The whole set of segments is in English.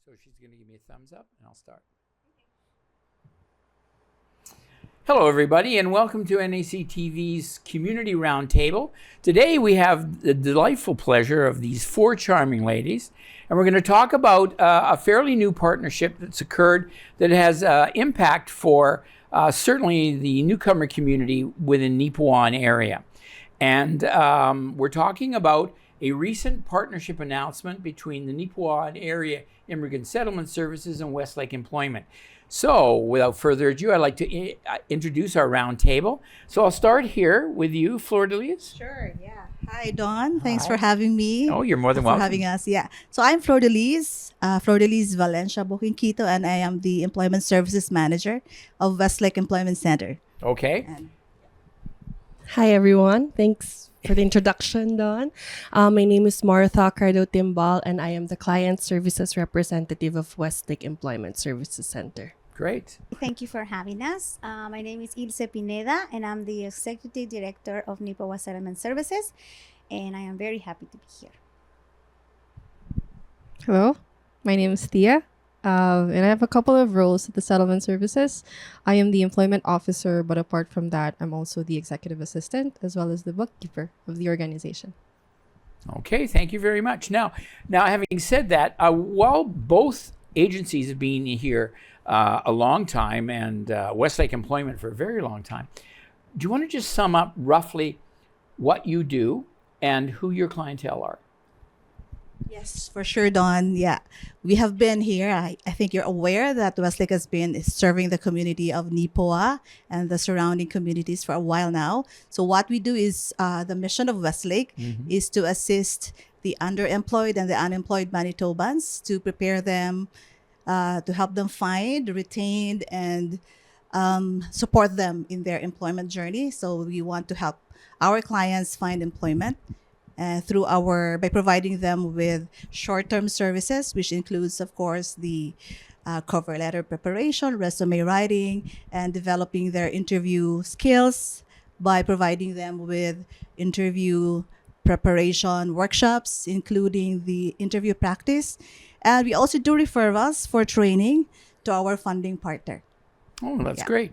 So she's going to give me a thumbs up, and I'll start. Hello, everybody, and welcome to NAC TV's Community Roundtable. Today, we have the delightful pleasure of these four charming ladies, and we're going to talk about a fairly new partnership that's occurred that has impact for certainly the newcomer community within Neepawa area. And we're talking about a recent partnership announcement between the Neepawa area Immigrant Settlement Services and Westlake Employment. So, without further ado, I'd like to introduce our round table. So I'll start here with you, Flordeliz. Sure, yeah. Hi, Dawn. Thanks for having me. Oh, you're more than welcome. For having us, yeah. So I'm Flordeliz, Flordeliz Valencia, Bokingto, and I am the Employment Services Manager of Westlake Employment Center. Okay. Hi, everyone. Thanks for the introduction, Dawn. My name is Martha Credo-Timbal, and I am the Client Services Representative of Westlake Employment Services Center. Great. Thank you for having us. My name is Ilce Pineda, and I'm the Executive Director of Neepawa Settlement Services, and I am very happy to be here. Hello, my name is Thea, and I have a couple of roles at the Settlement Services. I am the Employment Officer, but apart from that, I'm also the Executive Assistant as well as the Bookkeeper of the organization. Okay, thank you very much. Now, having said that, while both agencies have been here a long time, and Westlake Employment for a very long time, do you want to just sum up roughly what you do and who your clientele are? Yes, for sure, Dawn. Yeah, we have been here. I think you're aware that Westlake has been serving the community of Neepawa and the surrounding communities for a while now. So what we do is the mission of Westlake is to assist the underemployed and the unemployed Manitobans to prepare them, to help them find, retain, and support them in their employment journey. So we want to help our clients find employment by providing them with short-term services, which includes, of course, the cover letter preparation, resume writing, and developing their interview skills by providing them with interview preparation workshops, including the interview practice. And we also do referrals for training to our funding partner. Oh, that's great.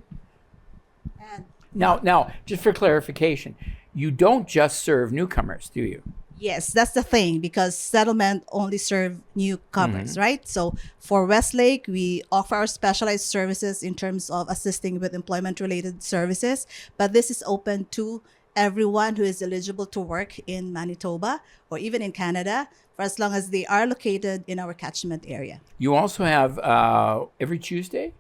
And Now, just for clarification, you don't just serve newcomers, do you? yes, that's the thing, because settlement only serve newcomers, right? So for Westlake, we offer our specialized services in terms of assisting with employment-related services, but this is open to everyone who is eligible to work in Manitoba or even in Canada, for as long as they are located in our catchment area. You also have every Tuesday?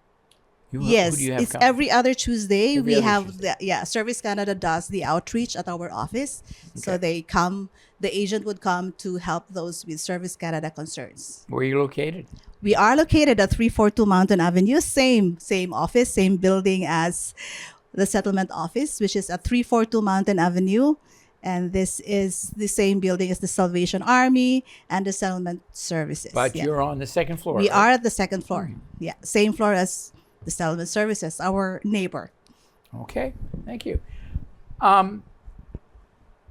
Yes, who do you have it's coming? every other Tuesday. Every We other have Tuesday. Service Canada does the outreach at our office. So Okay. they come, the agent would come to help those with Service Canada concerns. Where are you located? We are located at 342 Mountain Avenue, same office, same building as the settlement office, which is at 342 Mountain Avenue. And this is the same building as the Salvation Army and the Settlement Services. But Yeah. you're on the second floor. We right? are at the second floor. Yeah, same floor as the Settlement Services, our neighbor. Okay, thank you.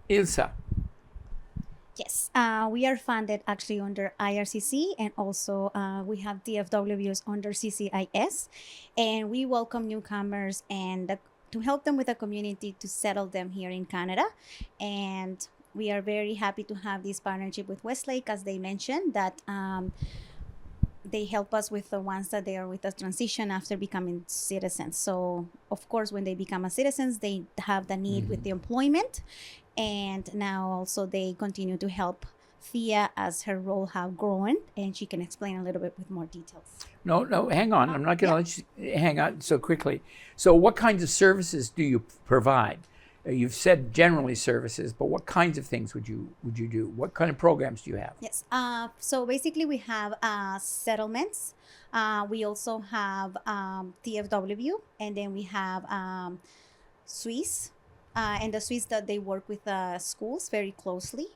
Ilse. Yes, we are funded actually under IRCC, and also we have DFWs under CCIS, and we welcome newcomers and to help them with the community to settle them here in Canada. And we are very happy to have this partnership with Westlake, as they mentioned, that they help us with the ones that they are with the transition after becoming citizens. So, of course, when they become a citizens, they have the need with the employment. And now also they continue to help Thea as her role have grown, and she can explain a little bit with more details. No, hang on. I'm not going to let you hang on so quickly. So what kinds of services do you provide? You've said generally services, but what kinds of things would you do? What kind of programs do you have? Yes. So basically, we have settlements. We also have TFW, and then we have Swiss, and the Swiss that they work with schools very closely.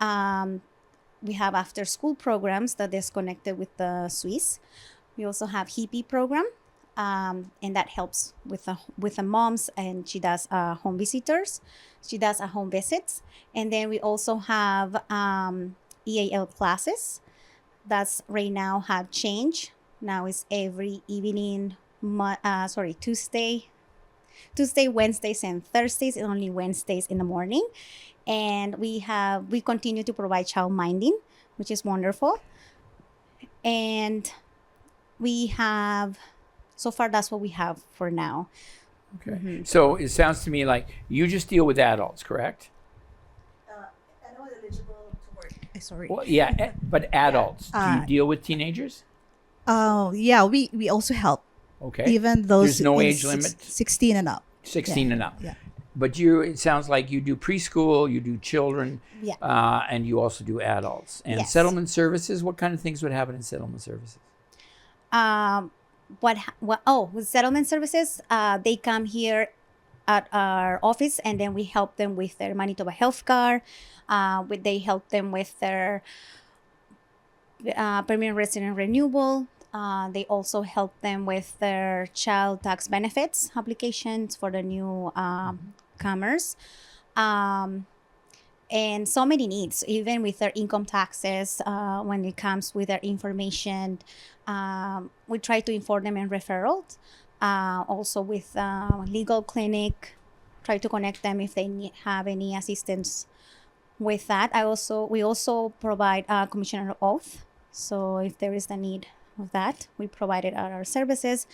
We have after-school programs that is connected with the Swiss. We also have hippie program, and that helps with the moms, and she does home visitors. She does home visits, and then we also have EAL classes that's right now have changed. Now it's every evening, Tuesday, Wednesdays, and Thursdays, and only Wednesdays in the morning. And we continue to provide child minding, which is wonderful. And we have, so far that's what we have for now. Okay. So it sounds to me like you just deal with adults, correct? Anyone eligible to work? Sorry. Well, yeah, but adults. Do you deal with teenagers? Yeah, we also help. Okay. Even those There's no in age limit? 16 and up. 16 and up. Yeah. But it sounds like you do preschool, you do children, Yeah. and you also do adults. And Yes. settlement services, what kind of things would happen in settlement services? With settlement services, they come here at our office, and then we help them with their Manitoba health card. They help them with their permanent resident renewal. They also help them with their child tax benefits applications for the new comers. And so many needs, even with their income taxes, when it comes with their information. We try to inform them in referrals. Also with legal clinic, try to connect them if they have any assistance with that. We also provide a commissioner oath. So if there is the need of that, we provide it at our services.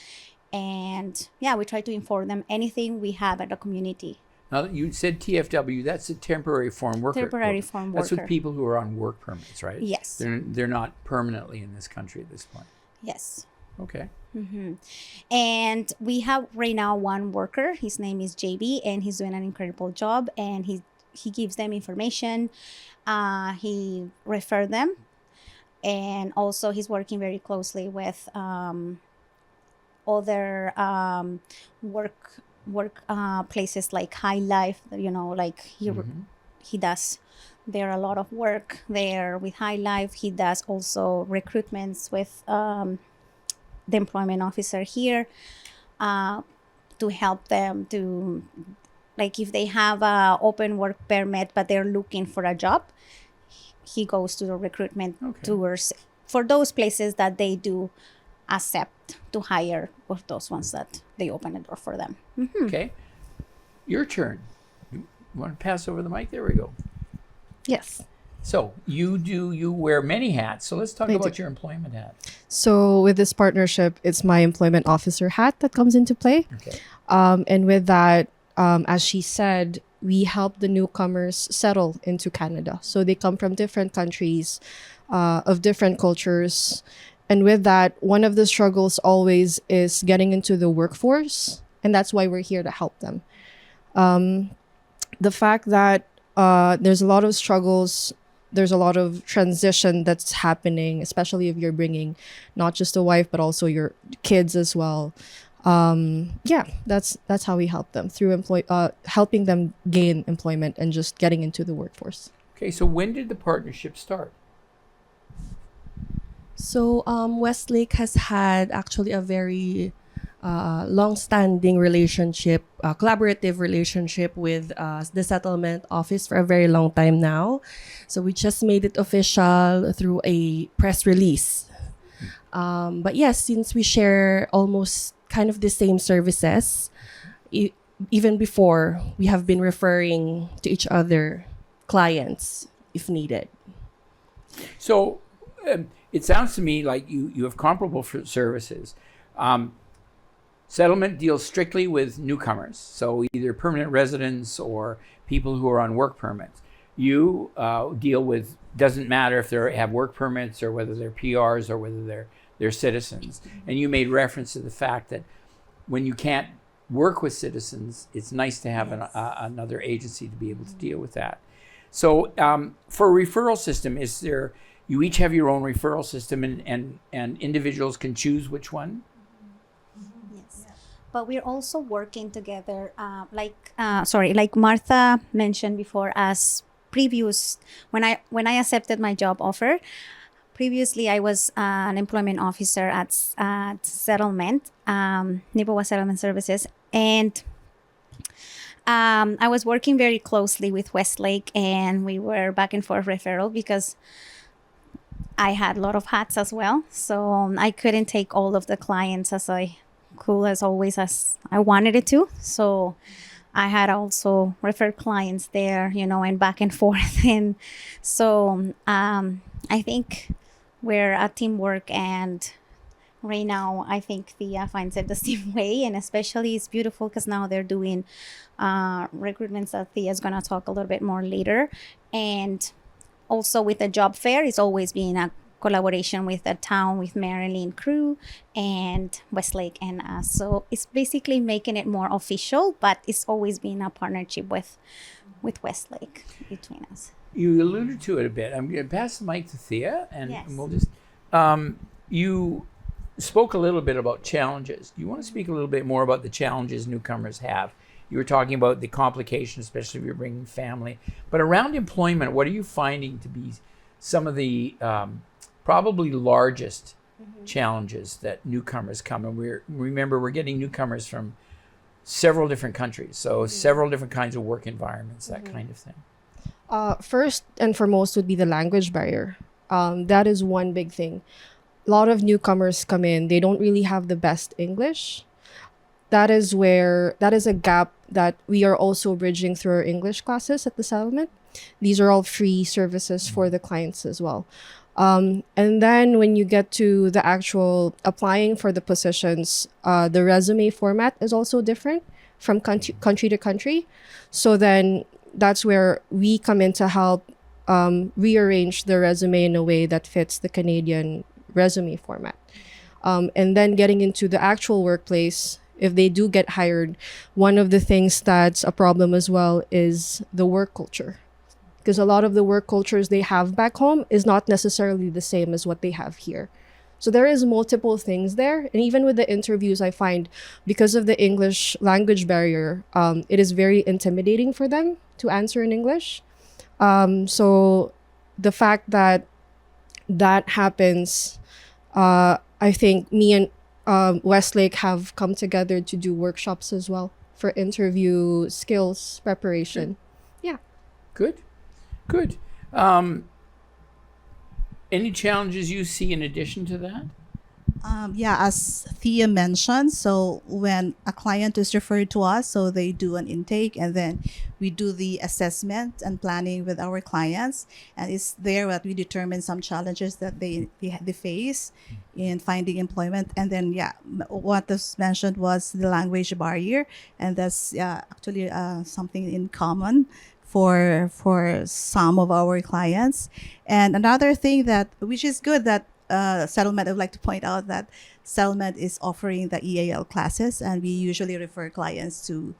And yeah, we try to inform them anything we have at the community. Now, you said TFW, that's a temporary foreign worker. Temporary foreign That's worker. with people who are on work permits, right? Yes. They're not permanently in this country at this point. Yes. Okay. And we have right now one worker. His name is JB, and he's doing an incredible job. And he gives them information. He referred them, and also he's working very closely with other work places like High Life. Like he does. There are a lot of work there with High Life. He does also recruitments with the employment officer here to help them to, like, if they have a open work permit but they're looking for a job, he goes to the recruitment tours for those places that they do accept to hire, or those ones that they open the door for them. Okay. Your turn. You want to pass over the mic? There we go. Yes. So you wear many hats. So let's talk I about do. your employment hat. So with this partnership, it's my employment officer hat that comes into play. Okay. And with that, as she said, we help the newcomers settle into Canada. So they come from different countries, of different cultures. And with that, one of the struggles always is getting into the workforce. And that's why we're here to help them. The fact that there's a lot of struggles, there's a lot of transition that's happening, especially if you're bringing not just a wife, but also your kids as well. That's how we help them through helping them gain employment and just getting into the workforce. Okay. So when did the partnership start? So Westlake has had actually a very long-standing relationship, collaborative relationship with the settlement office for a very long time now. So we just made it official through a press release. But yes, since we share almost kind of the same services, even before, we have been referring to each other clients if needed. So it sounds to me like you have comparable services. Settlement deals strictly with newcomers, so either permanent residents or people who are on work permits. You deal with, doesn't matter if they have work permits or whether they're PRs or whether they're citizens. And you made reference to the fact that when you can't work with citizens, it's nice to have another agency to be able to deal with that. So for a referral system, you each have your own referral system, and individuals can choose which one? Yes. But we're also working together, like Martha mentioned before, as previous, when I accepted my job offer, previously I was an employment officer at Settlement, Neepawa Settlement Services, and I was working very closely with Westlake, and we were back and forth referral because I had a lot of hats as well. So I couldn't take all of the clients as cool as always as I wanted it to. So I had also referred clients there, and back and forth. And so I think we're a teamwork, and right now I think Thea finds it the same way. And especially it's beautiful because now they're doing recruitments that Thea's going to talk a little bit more later. And also with the job fair, it's always been a collaboration with the town, with Marilyn crew and Westlake and us. So it's basically making it more official, but it's always been a partnership with Westlake between us. You alluded to it a bit. I'm going to pass the mic to Thea, and Yes. we'll just. You spoke a little bit about challenges. Do you want to speak a little bit more about the challenges newcomers have? You were talking about the complications, especially if you're bringing family. But around employment, what are you finding to be some of the probably largest challenges that newcomers come? And we're getting newcomers from several different countries, so several different kinds of work environments, that kind of thing. First and foremost would be the language barrier. That is one big thing. A lot of newcomers come in, they don't really have the best English. That is a gap that we are also bridging through our English classes at the settlement. These are all free services for the clients as well. And then when you get to the actual applying for the positions, the resume format is also different from country to country. So then that's where we come in to help rearrange the resume in a way that fits the Canadian resume format. And then getting into the actual workplace, if they do get hired, one of the things that's a problem as well is the work culture. Because a lot of the work cultures they have back home is not necessarily the same as what they have here. So there is multiple things there. And even with the interviews, I find because of the English language barrier, it is very intimidating for them to answer in English. So the fact that happens, I think me and Westlake have come together to do workshops as well for interview skills preparation. Yeah. Good. Any challenges you see in addition to that? As Thea mentioned, so when a client is referred to us, so they do an intake and then we do the assessment and planning with our clients. And it's there that we determine some challenges that they face in finding employment. And then, what was mentioned was the language barrier. And that's actually something in common for some of our clients. And another thing which is good that settlement, I would like to point out that settlement is offering the EAL classes, and we usually refer clients to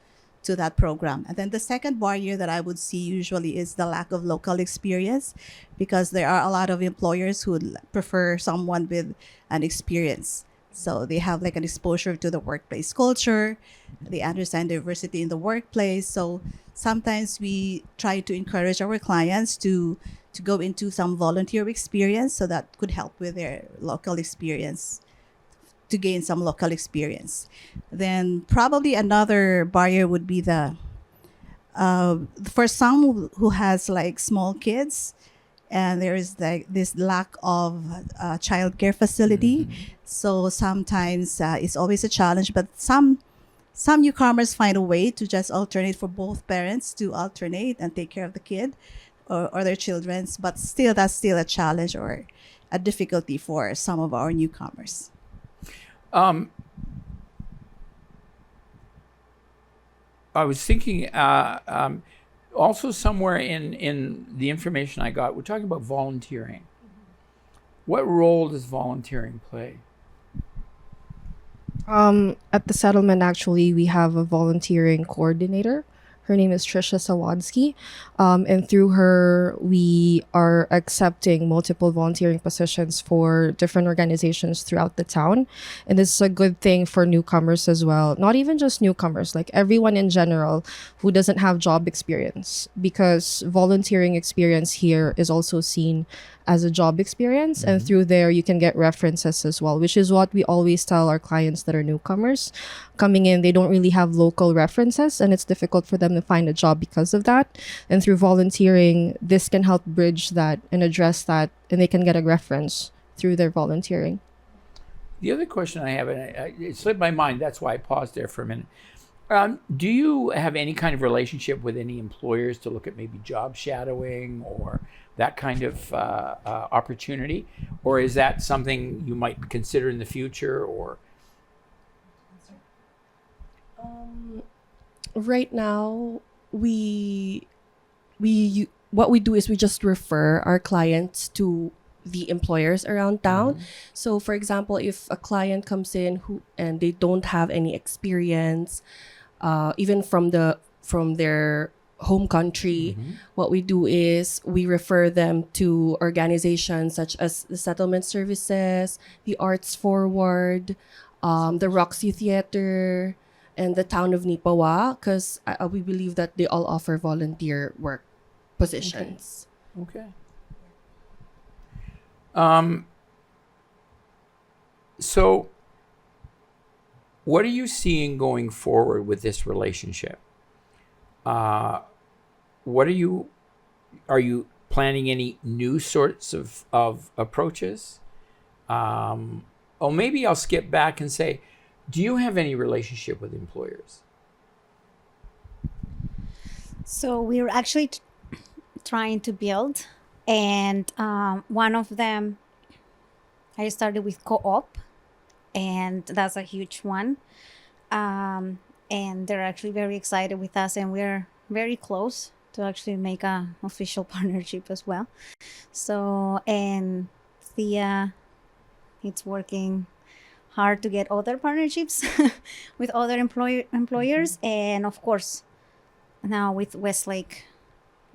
that program. And then the second barrier that I would see usually is the lack of local experience, because there are a lot of employers who would prefer someone with an experience. So they have like an exposure to the workplace culture, they understand diversity in the workplace. So sometimes we try to encourage our clients to go into some volunteer experience, so that could help with their local experience, to gain some local experience. Then probably another barrier would be for some who has like small kids, and there is like this lack of childcare facility. So sometimes it's always a challenge, but some newcomers find a way to just alternate for both parents to alternate and take care of the kid or their children. But still, that's still a challenge or a difficulty for some of our newcomers. I was thinking also somewhere in the information I got, we're talking about volunteering. What role does volunteering play? At the settlement, actually, we have a volunteering coordinator. Her name is Trisha Sawadsky. And through her, we are accepting multiple volunteering positions for different organizations throughout the town. And this is a good thing for newcomers as well. Not even just newcomers, like everyone in general who doesn't have job experience, because volunteering experience here is also seen as a job experience, and through there you can get references as well, which is what we always tell our clients that are newcomers coming in. They don't really have local references, and it's difficult for them to find a job because of that. And through volunteering, this can help bridge that and address that, and they can get a reference through their volunteering. The other question I have, and it slipped my mind, that's why I paused there for a minute. Do you have any kind of relationship with any employers to look at maybe job shadowing or that kind of opportunity? Or is that something you might consider in the future? Or Right now, what we do is we just refer our clients to the employers around town. So for example, if a client comes in and they don't have any experience, even from their home country, what we do is we refer them to organizations such as the Settlement Services, the Arts Forward, the Roxy Theater, and the town of Neepawa, because we believe that they all offer volunteer work positions. okay. So what are you seeing going forward with this relationship? Are you planning any new sorts of approaches? Oh, maybe I'll skip back and say, do you have any relationship with employers? So we're actually trying to build, and one of them, I started with co-op, and that's a huge one. And they're actually very excited with us, and we're very close to actually make a official partnership as well. So, and Thea, it's working hard to get other partnerships with other employers, and of course, now with Westlake,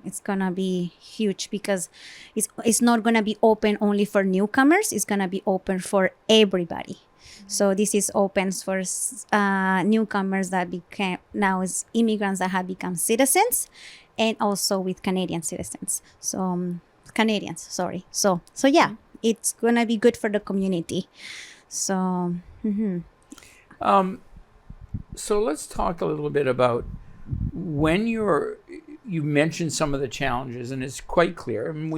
it's gonna be huge because it's not gonna be open only for newcomers. It's gonna be open for everybody. So this is open for newcomers that became now is immigrants that have become citizens, and also with Canadian citizens. So Canadians, sorry. So yeah, it's gonna be good for the community. So. So let's talk a little bit about when you mentioned some of the challenges, and it's quite clear. I mean,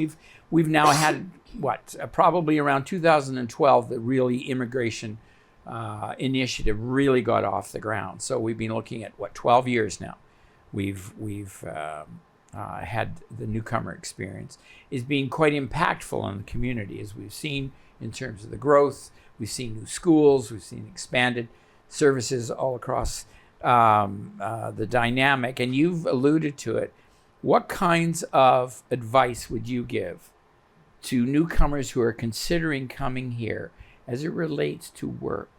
we've now had probably around 2012 the really immigration initiative really got off the ground. So we've been looking at 12 years now. We've had the newcomer experience is being quite impactful on the community, as we've seen in terms of the growth. We've seen new schools. We've seen expanded services all across the dynamic, and you've alluded to it. What kinds of advice would you give to newcomers who are considering coming here as it relates to work?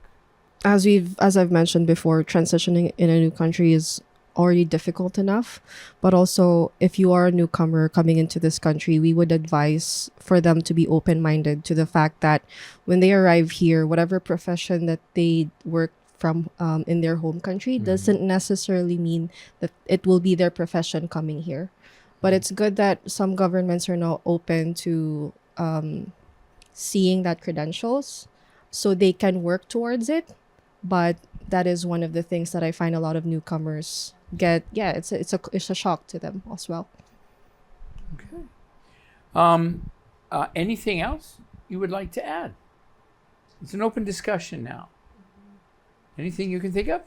As I've mentioned before, transitioning in a new country is already difficult enough, but also if you are a newcomer coming into this country, we would advise for them to be open-minded to the fact that when they arrive here, whatever profession that they work from in their home country doesn't necessarily mean that it will be their profession coming here. But it's good that some governments are now open to seeing that credentials so they can work towards it. But that is one of the things that I find a lot of newcomers get. Yeah, it's a shock to them as well. Okay. Anything else you would like to add? It's an open discussion now. Anything you can think of?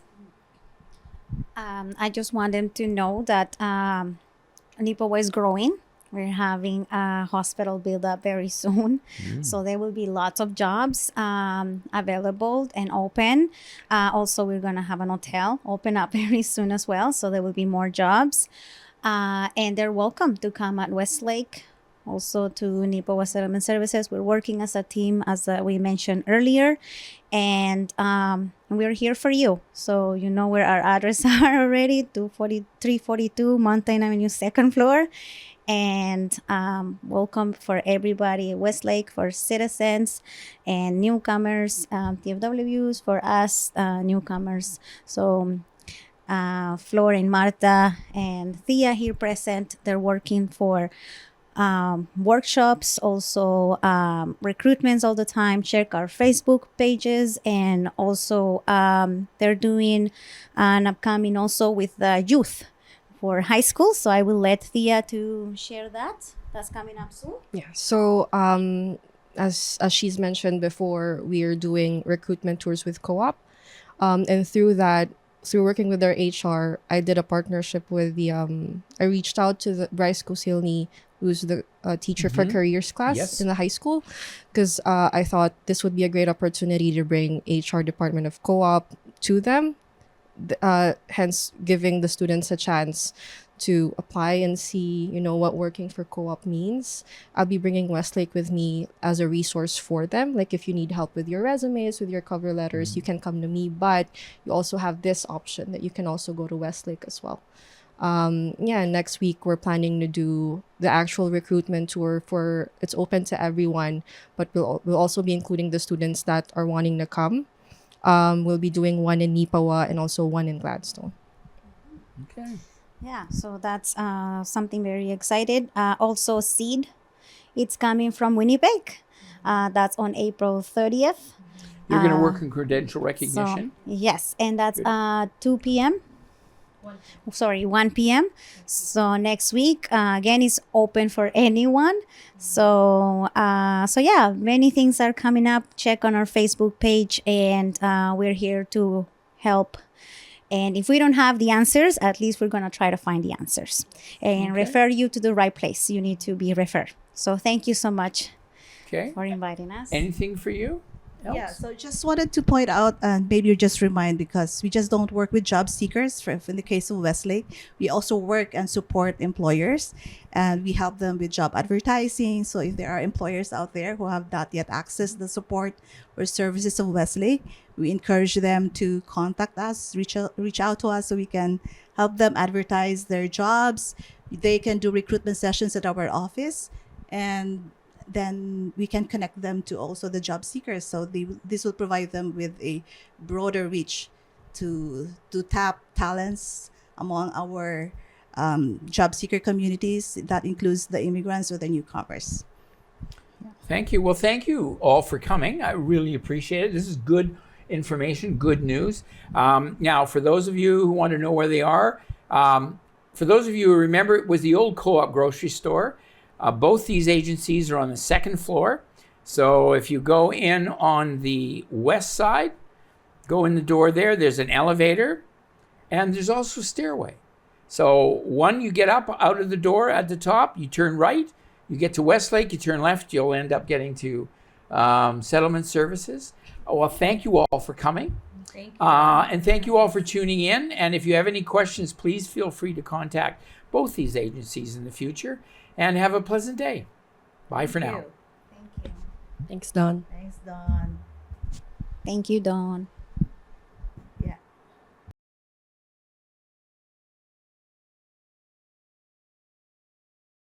I just want them to know that Neepawa is growing. We're having a hospital build up very soon. So there will be lots of jobs available and open. Also, we're going to have an hotel open up very soon as well. So there will be more jobs. And they're welcome to come at Westlake, also to Neepawa Settlement Services. We're working as a team, as we mentioned earlier. And we're here for you. So you know where our address are already, 342 Mountain Avenue, 2nd floor. And welcome for everybody, Westlake for citizens and newcomers, TFWs for us newcomers. So Flor and Marta and Thea here present, they're working for workshops, also recruitments all the time. Check our Facebook pages, and also they're doing an upcoming also with the youth for high school. So I will let Thea to share that. That's coming up soon. Yeah. So as she's mentioned before, we are doing recruitment tours with co-op, and through working with their HR, I did a partnership with the I reached out to the Bryce Cosilny, who's the teacher for careers class Yes. in the high school, because I thought this would be a great opportunity to bring HR department of co-op to them, hence giving the students a chance to apply and see, what working for co-op means. I'll be bringing Westlake with me as a resource for them. Like if you need help with your resumes, with your cover letters, you can come to me, but you also have this option that you can also go to Westlake as well. Next week we're planning to do the actual recruitment tour it's open to everyone, but we'll also be including the students that are wanting to come. We'll be doing one in Neepawa and also one in Gladstone. Okay. Yeah, so that's something very excited. Also, Seed, it's coming from Winnipeg. That's on April 30th. You're going to work in credential recognition? So, yes, and that's Good. 2 p.m. 1 p.m. So next week, again, is open for anyone. So yeah, many things are coming up. Check on our Facebook page, and we're here to help. And if we don't have the answers, at least we're going to try to find the answers and refer you to the right place. You need to be referred. So thank you so much Okay. for inviting us. Anything for you? Yeah, Else? so just wanted to point out, and maybe you just remind, because we just don't work with job seekers. In the case of Westlake, we also work and support employers, and we help them with job advertising. So if there are employers out there who have not yet accessed the support or services of Westlake, we encourage them to contact us, reach out to us, so we can help them advertise their jobs. They can do recruitment sessions at our office, and then we can connect them to also the job seekers. So this will provide them with a broader reach to tap talents among our job seeker communities. That includes the immigrants or the newcomers. Thank you. Well, thank you all for coming. I really appreciate it. This is good information, good news. Now, for those of you who want to know where they are, for those of you who remember, it was the old co-op grocery store. Both these agencies are on the second floor. So if you go in on the west side, go in the door there, there's an elevator, and there's also a stairway. So you get up out of the door at the top, you turn right, you get to Westlake, you turn left, you'll end up getting to Settlement Services. Well, thank you all for coming. Thank you. And thank you all for tuning in. And if you have any questions, please feel free to contact both these agencies in the future. And have a pleasant day. Bye for now. Thank you. Thanks, Don. Thanks, Don. Thank you, Dawn.